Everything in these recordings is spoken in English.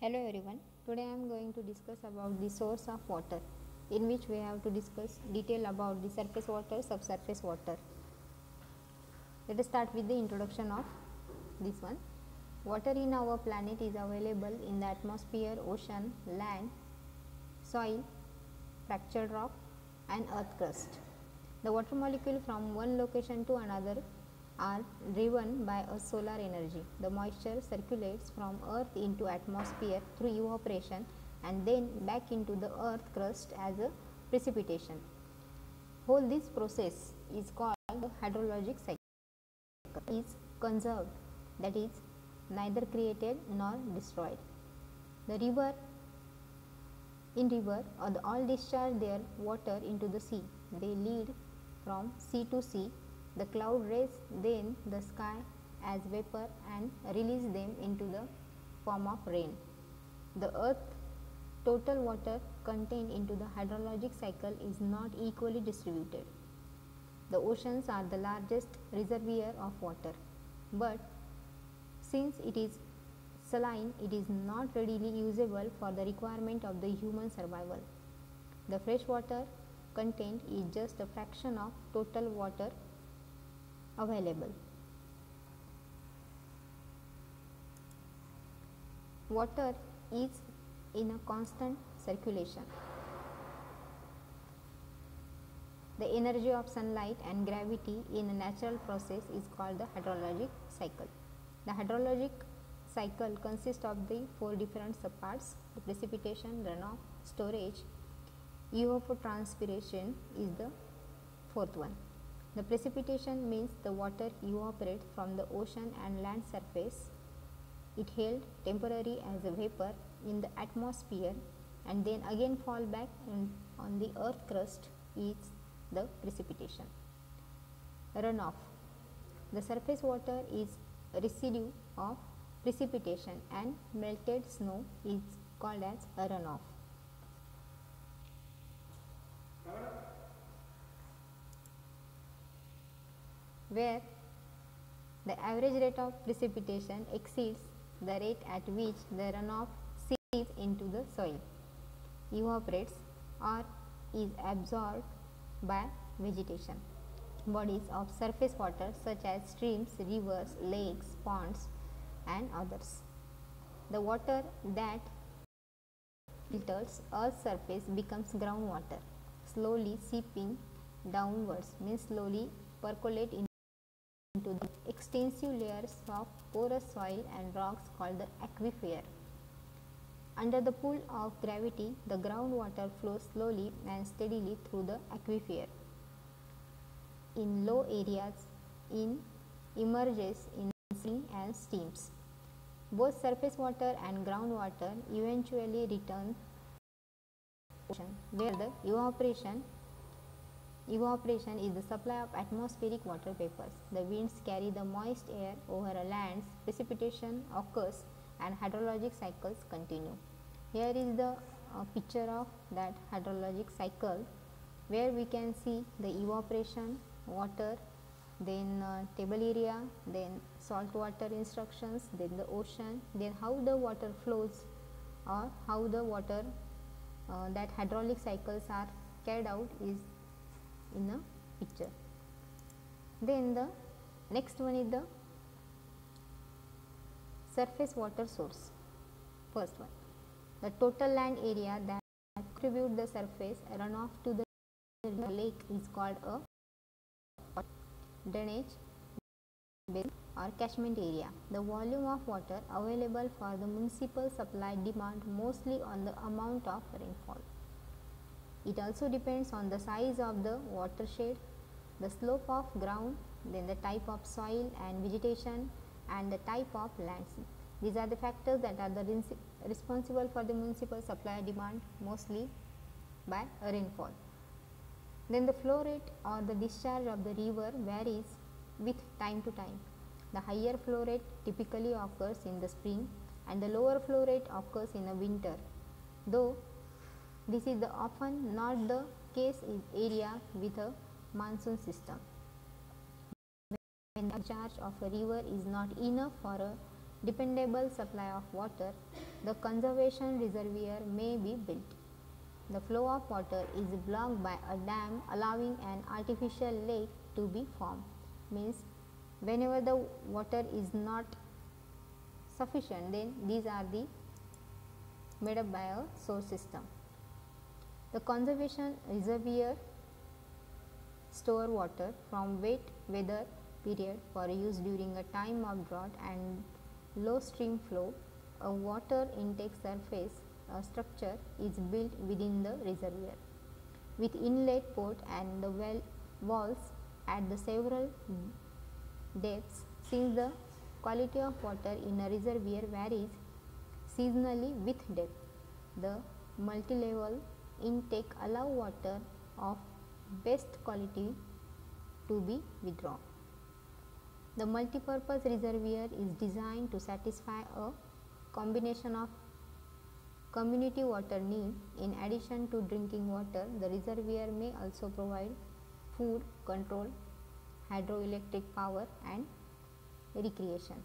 Hello everyone, today I am going to discuss about the source of water, in which we have to discuss detail about the surface water, subsurface water. Let us start with the introduction of this one. Water in our planet is available in the atmosphere, ocean, land, soil, fractured rock and earth crust. The water molecule from one location to another are driven by a solar energy. The moisture circulates from earth into atmosphere through evaporation and then back into the earth crust as a precipitation. Whole this process is called the hydrologic cycle. Is conserved, that is neither created nor destroyed. The river all discharge their water into the sea. They lead from sea to sea. The cloud raise then the sky as vapor and release them into the form of rain. The earth total water contained into the hydrologic cycle is not equally distributed. The oceans are the largest reservoir of water, but since it is saline, it is not readily usable for the requirement of the human survival. The fresh water content is just a fraction of total water available. Water is in a constant circulation. The energy of sunlight and gravity in a natural process is called the hydrologic cycle. The hydrologic cycle consists of the four different subparts: the precipitation, runoff, storage, evapotranspiration is the fourth one. The precipitation means the water evaporates from the ocean and land surface. It held temporarily as a vapor in the atmosphere and then again fall back on the earth crust is the precipitation. Runoff. The surface water is a residue of precipitation and melted snow is called as a runoff. Where the average rate of precipitation exceeds the rate at which the runoff seeps into the soil, evaporates or is absorbed by vegetation. Bodies of surface water such as streams, rivers, lakes, ponds and others. The water that filters Earth's surface becomes groundwater, slowly seeping downwards, means slowly percolate into the extensive layers of porous soil and rocks called the aquifer. Under the pull of gravity, the groundwater flows slowly and steadily through the aquifer. In low areas, it emerges in spring and streams. Both surface water and groundwater eventually return to the ocean, where the evaporation is the supply of atmospheric water vapors. The winds carry the moist air over a lands, precipitation occurs and hydrologic cycles continue. Here is the picture of that hydrologic cycle, where we can see the evaporation, water, then table area, then salt water instructions, then the ocean, then how the water flows or how the water that hydraulic cycles are carried out is in a picture. Then the next one is the surface water source. First one, the total land area that contribute the surface runoff to the lake is called a drainage basin or catchment area. The volume of water available for the municipal supply depends mostly on the amount of rainfall. It also depends on the size of the watershed, the slope of ground, then the type of soil and vegetation and the type of lands. These are the factors that are responsible for the municipal supply demand mostly by rainfall. Then the flow rate or the discharge of the river varies with time to time. The higher flow rate typically occurs in the spring and the lower flow rate occurs in the winter, though this is often not the case in area with a monsoon system. When the discharge of a river is not enough for a dependable supply of water, the conservation reservoir may be built. The flow of water is blocked by a dam, allowing an artificial lake to be formed. Means whenever the water is not sufficient, then these are the made up by a source system. The conservation reservoir store water from wet weather period for use during a time of drought and low stream flow. A water intake surface structure is built within the reservoir with inlet port and the walls at the several depths. Since the quality of water in a reservoir varies seasonally with depth, the multi-level intake allow water of best quality to be withdrawn. The multipurpose reservoir is designed to satisfy a combination of community water need. In addition to drinking water, the reservoir may also provide food, control, hydroelectric power and recreation.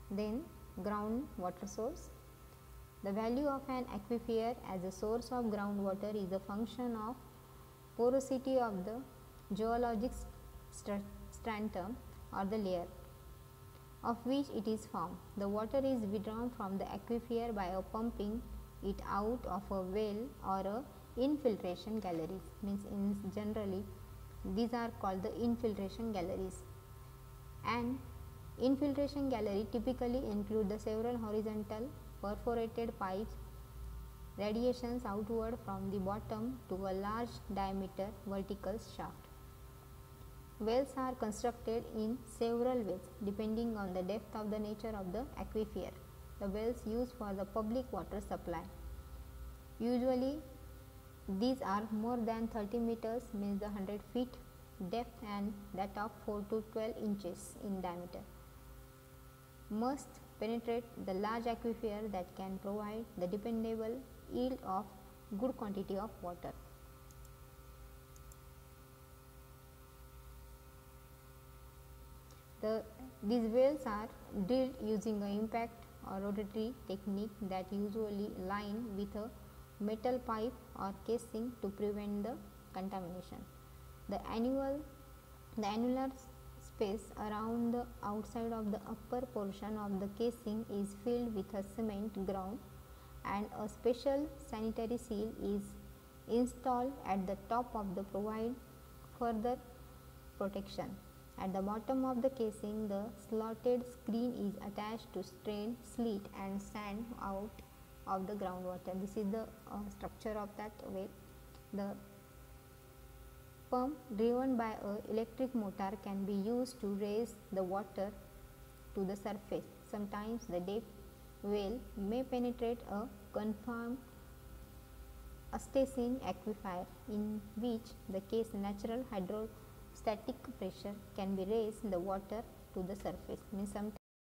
Then ground water source. The value of an aquifer as a source of groundwater is a function of porosity of the geologic stratum or the layer of which it is formed. The water is withdrawn from the aquifer by pumping it out of a well or a infiltration galleries. Means in generally these are called the infiltration galleries. And infiltration gallery typically include the several horizontal perforated pipes radiations outward from the bottom to a large diameter vertical shaft. Wells are constructed in several ways depending on the depth of the nature of the aquifer. The wells used for the public water supply. Usually these are more than 30 meters, means the 100 feet depth, and that of 4 to 12 inches in diameter. Must penetrate the large aquifer that can provide the dependable yield of good quantity of water. These wells are drilled using an impact or rotatory technique that usually line with a metal pipe or casing to prevent the contamination. The annular space around the outside of the upper portion of the casing is filled with a cement ground, and a special sanitary seal is installed at the top of the provide further protection. At the bottom of the casing, the slotted screen is attached to strain, sleet and sand out of the groundwater. This is the structure of that well. The pump driven by a electric motor can be used to raise the water to the surface. Sometimes the depth well may penetrate a confined Eustachian aquifer, in which the case natural hydrostatic pressure can be raised the water to the surface. Means sometimes